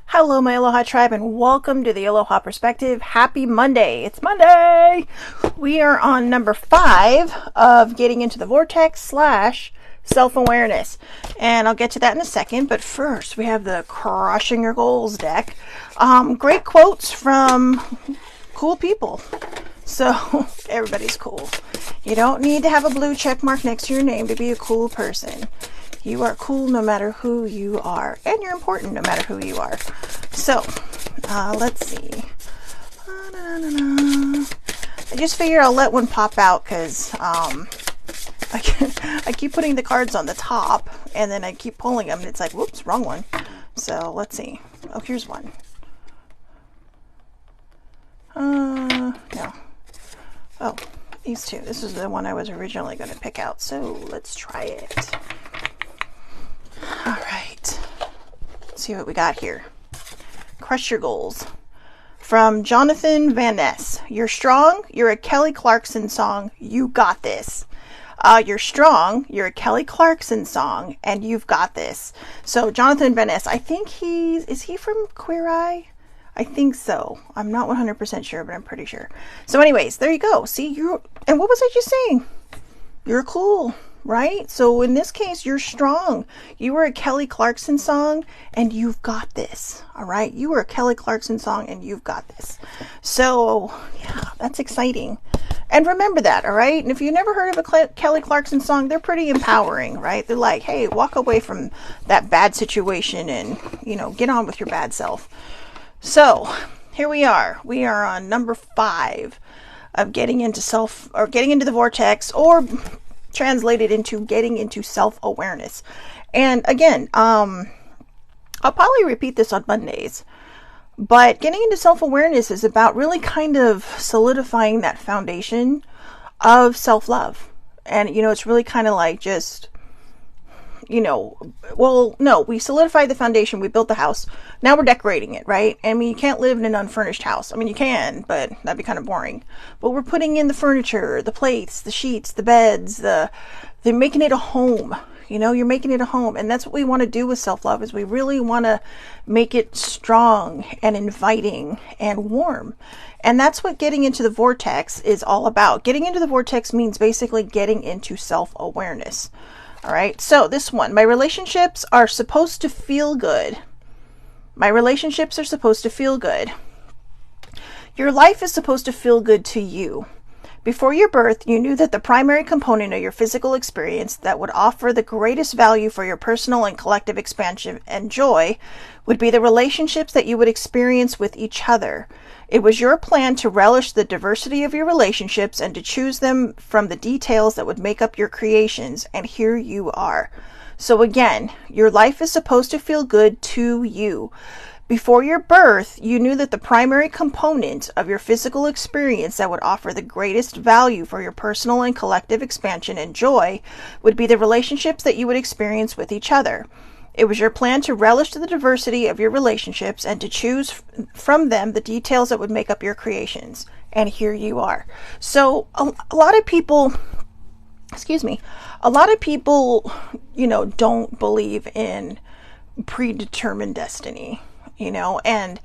Hello, my Aloha tribe, and welcome to the Aloha Perspective. Happy Monday. It's Monday. We are on number 5 of getting into the Vortex slash self-awareness. And I'll get to that in a second. But first, we have the Crushing Your Goals deck. Great quotes from cool people. So, everybody's cool. You don't need to have a blue check mark next to your name to be a cool person. You are cool no matter who you are, and you're important no matter who you are. So, let's see. I just figure I'll let one pop out because I keep putting the cards on the top, and then I keep pulling them, and it's like, whoops, wrong one. So, let's see. Oh, here's one. No. Oh, these two. This is the one I was originally going to pick out, so let's try it. All right, let's see what we got here. Crush Your Goals. From Jonathan Van Ness. You're strong. You're a Kelly Clarkson song. You got this. You're strong. You're a Kelly Clarkson song, and you've got this. So Jonathan Van Ness, I think is he from Queer Eye? I think so. I'm not 100% sure, but I'm pretty sure. So anyways, there you go. See, and what was I just saying? You're cool. Right? So in this case, you're strong. You were a Kelly Clarkson song and you've got this. All right? You were a Kelly Clarkson song and you've got this. So yeah, that's exciting. And remember that, all right? And if you've never heard of a Kelly Clarkson song, they're pretty empowering, right? They're like, hey, walk away from that bad situation and, get on with your bad self. So here we are. We are on number 5 of getting into the vortex, or translated into getting into self-awareness. And again, I'll probably repeat this on Mondays, but getting into self-awareness is about really kind of solidifying that foundation of self-love. And, it's really kind of like just, we solidified the foundation, we built the house, now we're decorating it, right? I mean, you can't live in an unfurnished house. I mean, you can, but that'd be kind of boring. But we're putting in the furniture, the plates, the sheets, the beds, they're making it a home. You're making it a home. And that's what we want to do with self-love, is we really want to make it strong and inviting and warm. And that's what getting into the vortex is all about. Getting into the vortex means basically getting into self-awareness. All right, so this one, my relationships are supposed to feel good. My relationships are supposed to feel good. Your life is supposed to feel good to you. Before your birth, you knew that the primary component of your physical experience that would offer the greatest value for your personal and collective expansion and joy would be the relationships that you would experience with each other. It was your plan to relish the diversity of your relationships and to choose them from the details that would make up your creations, and here you are. So again, your life is supposed to feel good to you. Before your birth, you knew that the primary component of your physical experience that would offer the greatest value for your personal and collective expansion and joy would be the relationships that you would experience with each other. It was your plan to relish the diversity of your relationships and to choose from them the details that would make up your creations. And here you are. So a lot of people, don't believe in predetermined destiny, and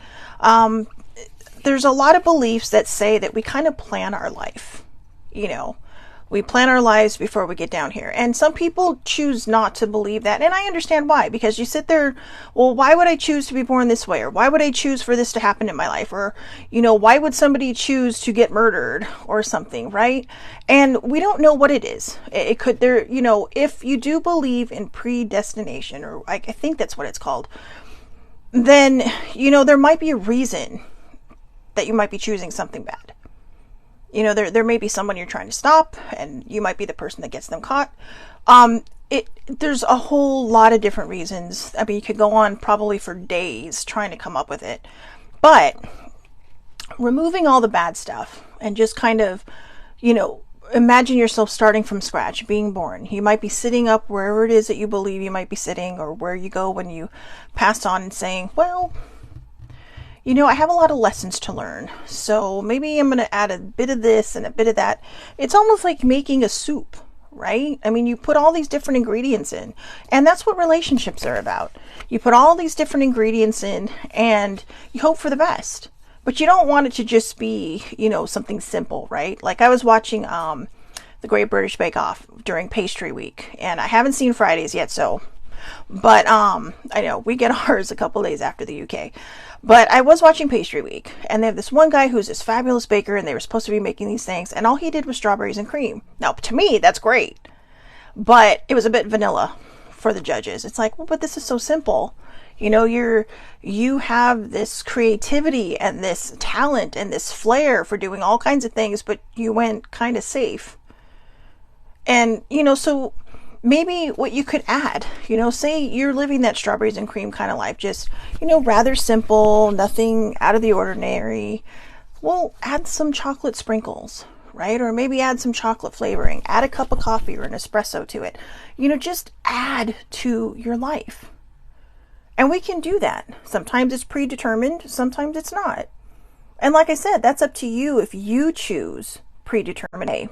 there's a lot of beliefs that say that we kind of plan our life, We plan our lives before we get down here. And some people choose not to believe that. And I understand why. Because you sit there, well, why would I choose to be born this way? Or why would I choose for this to happen in my life? Or, why would somebody choose to get murdered or something, right? And we don't know what it is. It could, if you do believe in predestination, or I think that's what it's called, then, there might be a reason that you might be choosing something bad. There may be someone you're trying to stop, and you might be the person that gets them caught. There's a whole lot of different reasons. I mean, you could go on probably for days trying to come up with it. But removing all the bad stuff and just kind of, imagine yourself starting from scratch, being born. You might be sitting up wherever it is that you believe you might be sitting, or where you go when you pass on, and saying, well, I have a lot of lessons to learn, so maybe I'm going to add a bit of this and a bit of that. It's almost like making a soup, right? I mean, you put all these different ingredients in, and that's what relationships are about. You put all these different ingredients in and you hope for the best, but you don't want it to just be, something simple, right? Like I was watching, the Great British Bake Off during pastry week, and I haven't seen Fridays yet, but I know we get ours a couple days after the UK. But I was watching Pastry Week, and they have this one guy who's this fabulous baker, and they were supposed to be making these things, and all he did was strawberries and cream. Now, to me, that's great, but it was a bit vanilla for the judges. It's like, well, but this is so simple. You have this creativity and this talent and this flair for doing all kinds of things, but you went kind of safe. And, so maybe what you could add, say you're living that strawberries and cream kind of life, just, rather simple, nothing out of the ordinary. Well, add some chocolate sprinkles, right? Or maybe add some chocolate flavoring, add a cup of coffee or an espresso to it. Just add to your life. And we can do that. Sometimes it's predetermined, sometimes it's not. And like I said, that's up to you if you choose predetermined.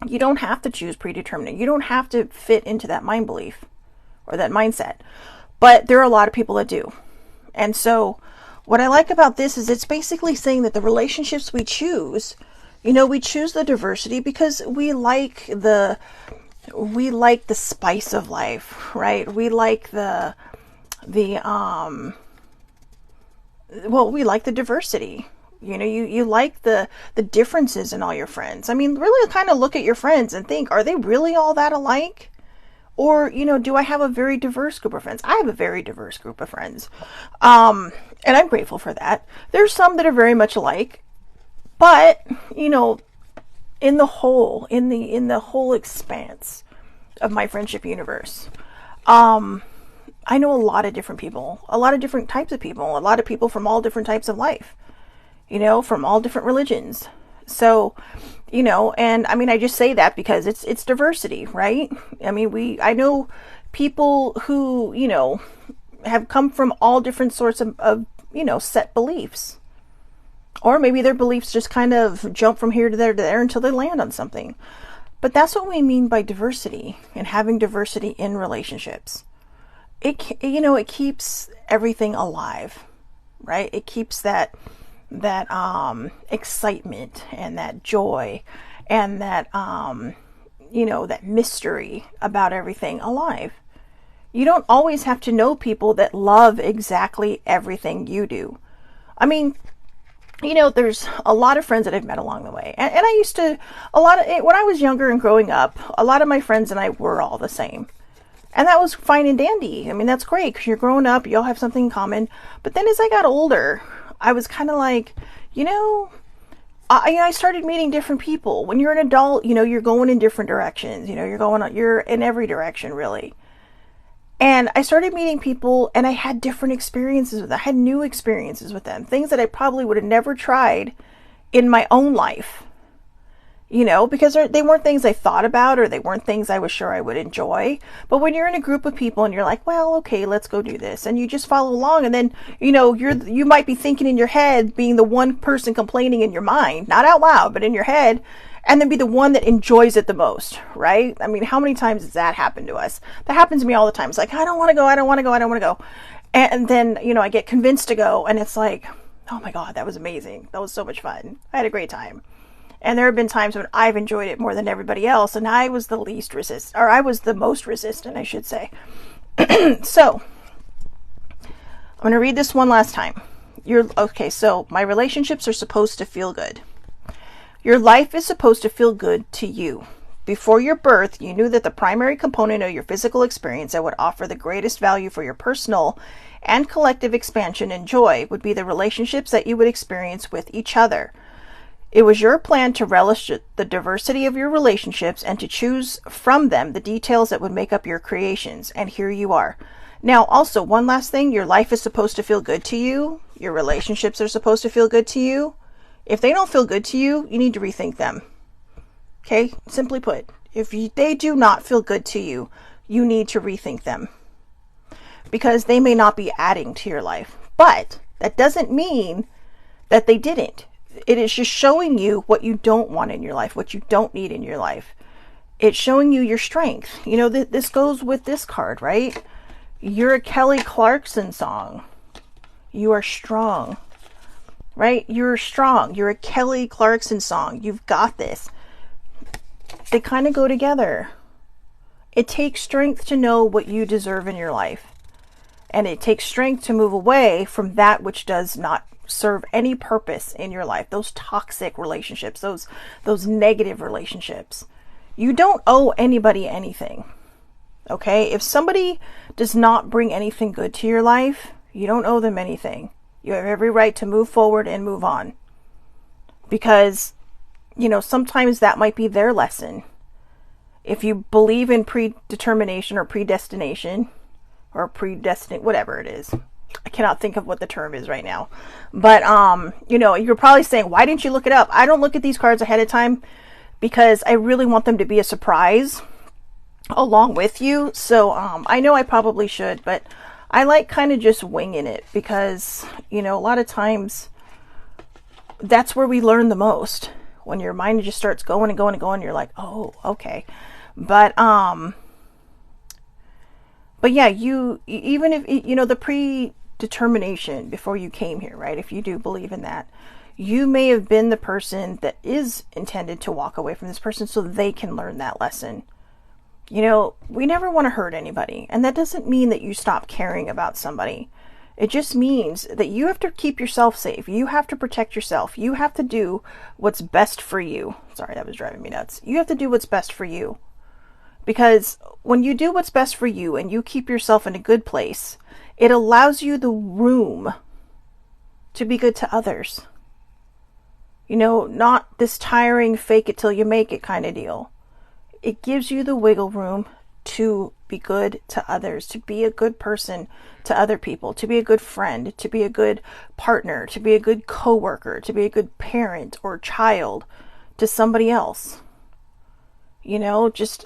You don't have to choose predetermined. You don't have to fit into that mind belief or that mindset. But there are a lot of people that do. And so what I like about this is it's basically saying that the relationships we choose, we choose the diversity because we like the spice of life, right? We like we like the diversity. You like the differences in all your friends. I mean, really kind of look at your friends and think, are they really all that alike? Or, do I have a very diverse group of friends? I have a very diverse group of friends. And I'm grateful for that. There's some that are very much alike, but, in the whole expanse of my friendship universe, I know a lot of different people, a lot of different types of people, a lot of people from all different types of life. From all different religions. So, and I mean, I just say that because it's diversity, right? I mean, I know people who, have come from all different sorts of set beliefs. Or maybe their beliefs just kind of jump from here to there until they land on something. But that's what we mean by diversity and having diversity in relationships. It keeps everything alive, right? It keeps that excitement and that joy and that that mystery about everything alive. You don't always have to know people that love exactly everything you do. I mean, there's a lot of friends that I've met along the way, and I used to when I was younger and growing up, a lot of my friends and I were all the same. And that was fine and dandy. I mean, that's great because you're growing up, you all have something in common. But then as I got older, I was kind of like, I started meeting different people. When you're an adult, you're going in different directions. You're in every direction, really. And I started meeting people and I had different experiences with them. I had new experiences with them. Things that I probably would have never tried in my own life. Because they weren't things I thought about or they weren't things I was sure I would enjoy. But when you're in a group of people and you're like, well, okay, let's go do this. And you just follow along. And then, you might be thinking in your head, being the one person complaining in your mind, not out loud, but in your head, and then be the one that enjoys it the most, right? I mean, how many times has that happened to us? That happens to me all the time. It's like, I don't want to go. I don't want to go. I don't want to go. And then, I get convinced to go and it's like, oh my God, that was amazing. That was so much fun. I had a great time. And there have been times when I've enjoyed it more than everybody else, and I was the I was the most resistant, I should say. So, I'm going to read this one last time. So my relationships are supposed to feel good. Your life is supposed to feel good to you. Before your birth, you knew that the primary component of your physical experience that would offer the greatest value for your personal and collective expansion and joy would be the relationships that you would experience with each other. It was your plan to relish the diversity of your relationships and to choose from them the details that would make up your creations. And here you are. Now, also, one last thing. Your life is supposed to feel good to you. Your relationships are supposed to feel good to you. If they don't feel good to you, you need to rethink them. Okay? Simply put, if they do not feel good to you, you need to rethink them. Because they may not be adding to your life. But that doesn't mean that they didn't. It is just showing you what you don't want in your life, what you don't need in your life. It's showing you your strength. You know, this goes with this card, right? You're a Kelly Clarkson song. You are strong, right? You're strong. You're a Kelly Clarkson song. You've got this. They kind of go together. It takes strength to know what you deserve in your life. And it takes strength to move away from that which does not serve any purpose in your life. Those toxic relationships, those negative relationships. You don't owe anybody anything. Okay? If somebody does not bring anything good to your life, you don't owe them anything. You have every right to move forward and move on. Because, you know, sometimes that might be their lesson. If you believe in predetermination or predestination or predestinate, whatever it is. I cannot think of what the term is right now. But, you know, you're probably saying, why didn't you look it up? I don't look at these cards ahead of time because I really want them to be a surprise along with you. So, I know I probably should, but I like kind of just winging it because, you know, a lot of times that's where we learn the most. When your mind just starts going and going and going, you're like, oh, okay. But yeah, you, even if, you know, the predetermination before you came here, right? If you do believe in that, you may have been the person that is intended to walk away from this person so they can learn that lesson. You know, we never want to hurt anybody. And that doesn't mean that you stop caring about somebody. It just means that you have to keep yourself safe. You have to protect yourself. You have to do what's best for you. Sorry, that was driving me nuts. You have to do what's best for you. Because when you do what's best for you and you keep yourself in a good place, it allows you the room to be good to others. You know, not this tiring fake it till you make it kind of deal. It gives you the wiggle room to be good to others, to be a good person to other people, to be a good friend, to be a good partner, to be a good coworker, to be a good parent or child to somebody else. You know, just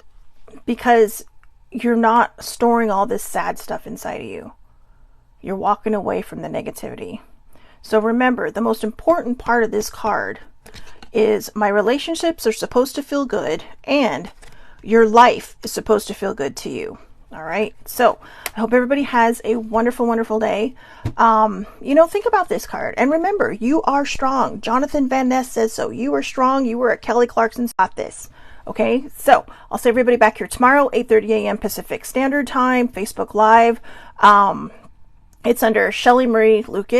because you're not storing all this sad stuff inside of you. You're walking away from the negativity. So remember, the most important part of this card is my relationships are supposed to feel good and your life is supposed to feel good to you. All right. So I hope everybody has a wonderful, wonderful day. You know, think about this card and remember, you are strong. Jonathan Van Ness says so. You are strong. You were at Kelly Clarkson's got this. Okay. So I'll see everybody back here tomorrow, 8:30 a.m. Pacific Standard Time, Facebook Live. It's under Shelly Marie Lucas.